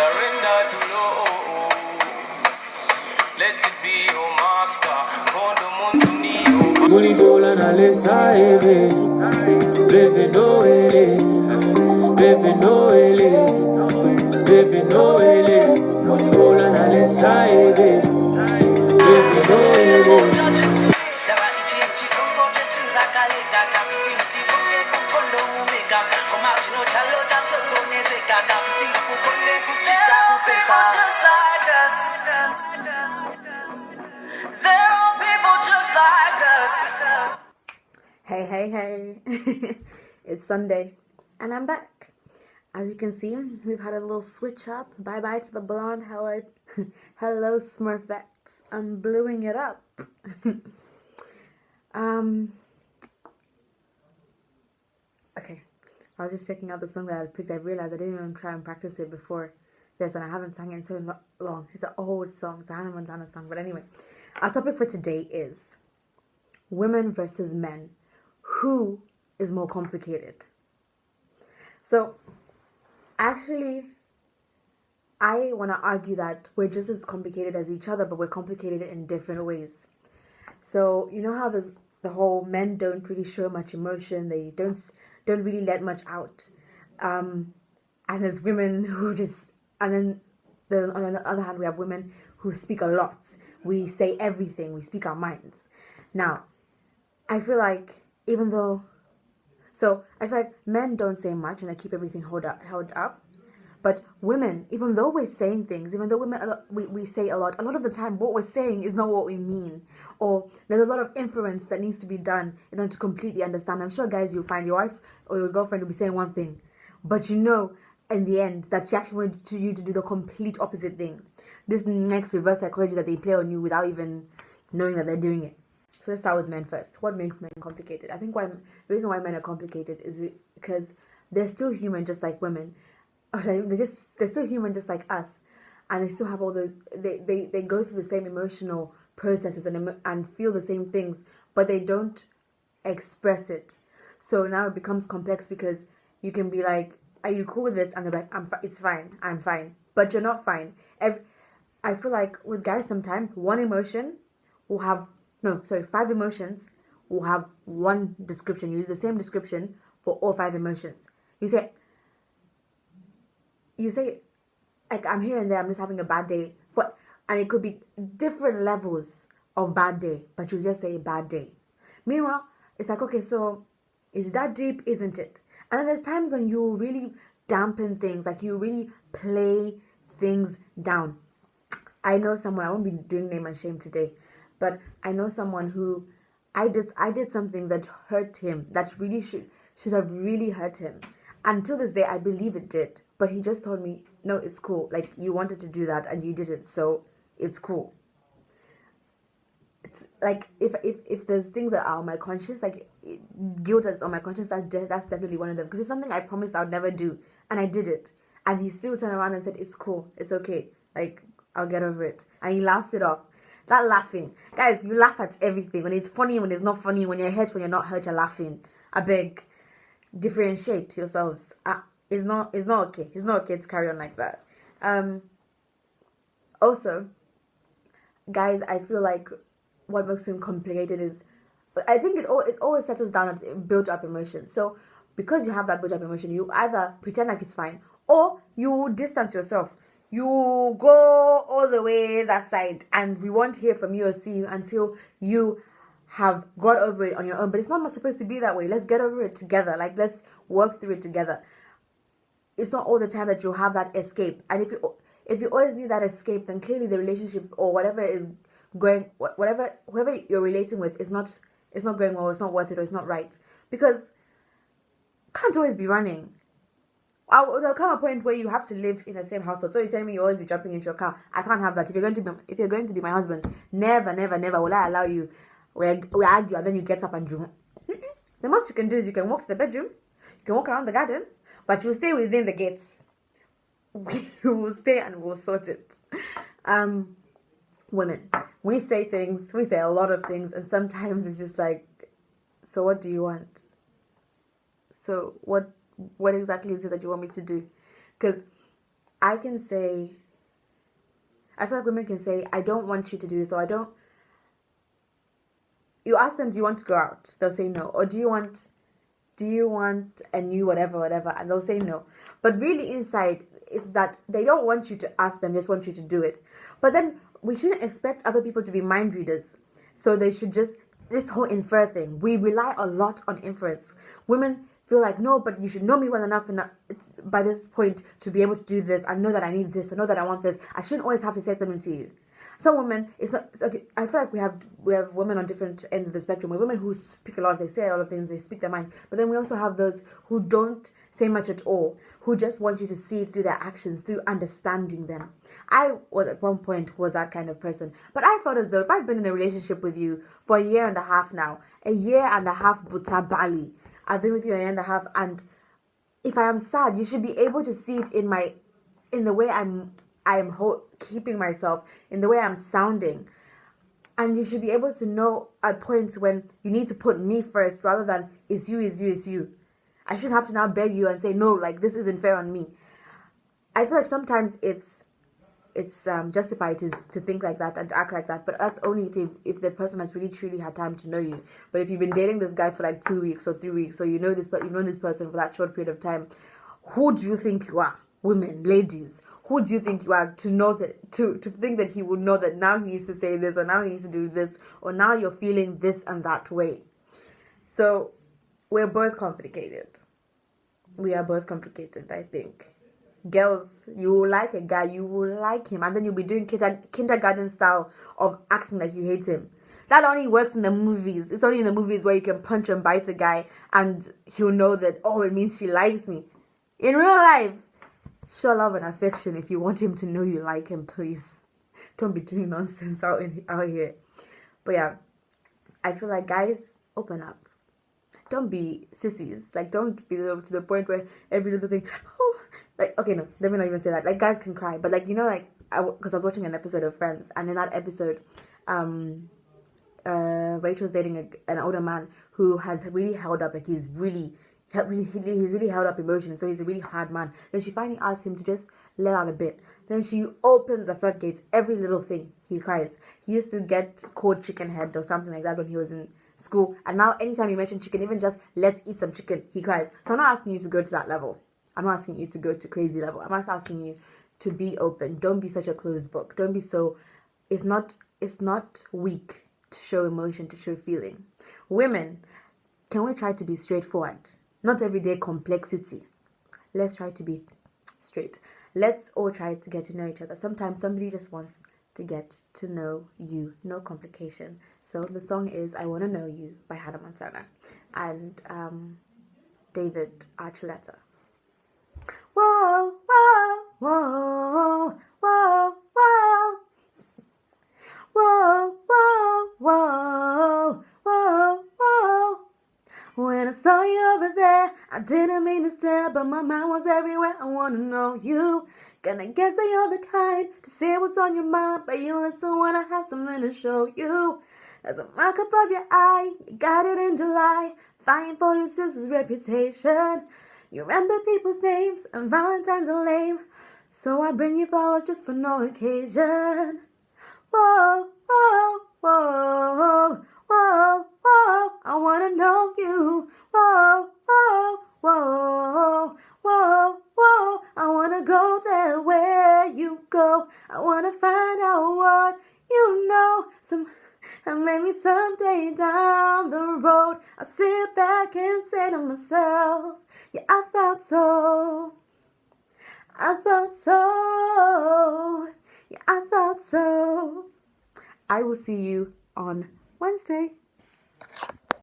surrender to love. Let it be your master. Kondo muntu niyo. Mulitola na lesa ebe, baby no ele, baby no ele, baby no ele. Mulitola na lesa ebe, baby no ele. Hey, hey, hey. It's Sunday and I'm back. As you can see, we've had a little switch up. Bye bye to the blonde. Hello Smurfettes. I'm bluing it up. Okay. I was just picking out the song that I picked. I realized I didn't even try and practice it before this, and I haven't sung it in so long. It's an old song. It's a Hannah Montana song. But anyway, our topic for today is women versus men. Who is more complicated? So, actually, I want to argue that we're just as complicated as each other, but we're complicated in different ways. So, you know how there's the whole men don't really show much emotion, they don't really let much out. And there's women who just, and then on the other hand, we have women who speak a lot. We say everything, we speak our minds. Now, I feel like I feel like men don't say much and they keep everything held up. But women, even though we're saying things, even though we say a lot of the time, what we're saying is not what we mean. Or there's a lot of inference that needs to be done in order to completely understand. I'm sure, guys, you'll find your wife or your girlfriend will be saying one thing, but you know, in the end, that she actually wanted you to do the complete opposite thing. This next reverse psychology that they play on you without even knowing that they're doing it. So let's start with men first. What makes men complicated? I think the reason why men are complicated is because they're still human just like women. They're still human just like us, and they still have all those. They go through the same emotional processes and feel the same things, but they don't express it. So now it becomes complex because you can be like, "Are you cool with this?" And they're like, "It's fine. I'm fine," but you're not fine. I feel like with guys sometimes one emotion will have 5 emotions will have one description. You use the same description for all 5 emotions. You say, like, I'm here and there, I'm just having a bad day. And it could be different levels of bad day, but you just say bad day. Meanwhile, it's like, okay, so is it that deep? Isn't it? And then there's times when you really dampen things, like you really play things down. I know someone, I won't be doing name and shame today, but I know someone who I did something that hurt him, that really should have really hurt him. Until this day, I believe it did. But he just told me, no, it's cool. Like, you wanted to do that and you did it, so it's cool. It's like, if there's things that are on my conscience, like guilt that's on my conscience, that's definitely one of them. Because it's something I promised I would never do. And I did it. And he still turned around and said, it's cool. It's okay. Like, I'll get over it. And he laughs it off. That laughing. Guys, you laugh at everything. When it's funny, when it's not funny, when you're hurt, when you're not hurt, you're laughing. I beg. Differentiate yourselves. It's not okay. It's not okay to carry on like that. Also, guys, I feel like what makes him complicated is, I think it always settles down at built up emotion. So because you have that built up emotion, you either pretend like it's fine or you distance yourself. You go all the way that side, and we won't hear from you or see you until you have got over it on your own. But it's not supposed to be that way. Let's get over it together. Like, let's work through it together. It's not all the time that you'll have that escape. And if you always need that escape, then clearly the relationship or whatever whoever you're relating with is not going well, it's not worth it, or it's not right. Because can't always be running. There'll come a point where you have to live in the same household. So you're telling me you always be jumping into your car. I can't have that. If you're going to be my husband, never will I allow you. We argue and then you get up and do. The most you can do is you can walk to the bedroom, you can walk around the garden, but you stay within the gates. We will stay and we'll sort it. Women, we say a lot of things, and sometimes it's just like, so what do you want? So what exactly is it that you want me to do? Because I can say, I feel like women can say, I don't want you to do this, or I don't. You ask them, do you want to go out? They'll say no. Or do you want a new whatever, and they'll say no. But really inside is that they don't want you to ask them, just want you to do it. But then we shouldn't expect other people to be mind readers. So they should just, this whole infer thing, we rely a lot on inference. Women feel like, no, but you should know me well enough by this point to be able to do this. I know that I need this. I know that I want this. I shouldn't always have to say something to you. Some women, it's okay. I feel like we have women on different ends of the spectrum. We have women who speak a lot, they say a lot of things, they speak their mind. But then we also have those who don't say much at all, who just want you to see it through their actions, through understanding them. I was at one point was that kind of person. But I felt as though if I've been in a relationship with you for a year and a half now, a year and a half buta bali, I've been with you a year and a half, and if I am sad, you should be able to see it in the way I am keeping myself, in the way I'm sounding. And you should be able to know at points when you need to put me first rather than it's you. I shouldn't have to now beg you and say, no, like this isn't fair on me. I feel like sometimes it's justified to think like that and to act like that, but that's only if the person has really truly had time to know you. But if you've been dating this guy for like 2 weeks or 3 weeks, so you've known this person for that short period of time, who do you think you are? Women, ladies, who do you think you are to know that to think that he would know that now he needs to say this, or now he needs to do this, or now you're feeling this and that way? So we're both complicated. We are both complicated, I think. Girls, you will like a guy, you will like him, and then you'll be doing kindergarten style of acting like you hate him. That only works in the movies. It's only in the movies where you can punch and bite a guy and he'll know that, oh, it means she likes me. In real life, show love and affection if you want him to know you like him, please. Don't be doing nonsense out here. But yeah, I feel like guys, open up. Don't be sissies. Like, don't be to the point where every little thing, oh, like, okay, no, let me not even say that. Like, guys can cry, but like, you know, like, because I was watching an episode of Friends, and in that episode, Rachel's dating an older man who has really held up, like, he's really held up emotions, so he's a really hard man. Then she finally asks him to just let out a bit. Then she opens the floodgates. Every little thing, he cries. He used to get called chicken head or something like that when he was in school, and now anytime you mention chicken, even just let's eat some chicken, he cries. So I'm not asking you to go to that level. I'm not asking you to go to crazy level. I'm just asking you to be open. Don't be such a closed book. Don't be so. It's not weak to show emotion, to show feeling. Women, can we try to be straightforward? Not everyday complexity. Let's try to be straight. Let's all try to get to know each other. Sometimes somebody just wants to get to know you. No complication. So the song is I Wanna Know You by Hannah Montana and David Archuleta. Whoa, whoa, whoa, whoa, whoa. Whoa, whoa, whoa, whoa, whoa. When I saw you over there, I didn't mean to stare, but my mind was everywhere. I wanna know you. Gonna guess that you're the kind to say what's on your mind, but you listen when I have something to show you. There's a mark above your eye, you got it in July, fighting for your sister's reputation. You remember people's names, and Valentine's are lame, so I bring you flowers just for no occasion. Whoa, whoa, whoa, whoa, whoa, I wanna know you. Whoa, whoa, whoa, whoa, whoa, I wanna go there where you go. I wanna find out what you know. And maybe someday down the road, I'll sit back and say to myself, yeah, I thought so. I thought so. Yeah, I thought so. I will see you on Wednesday.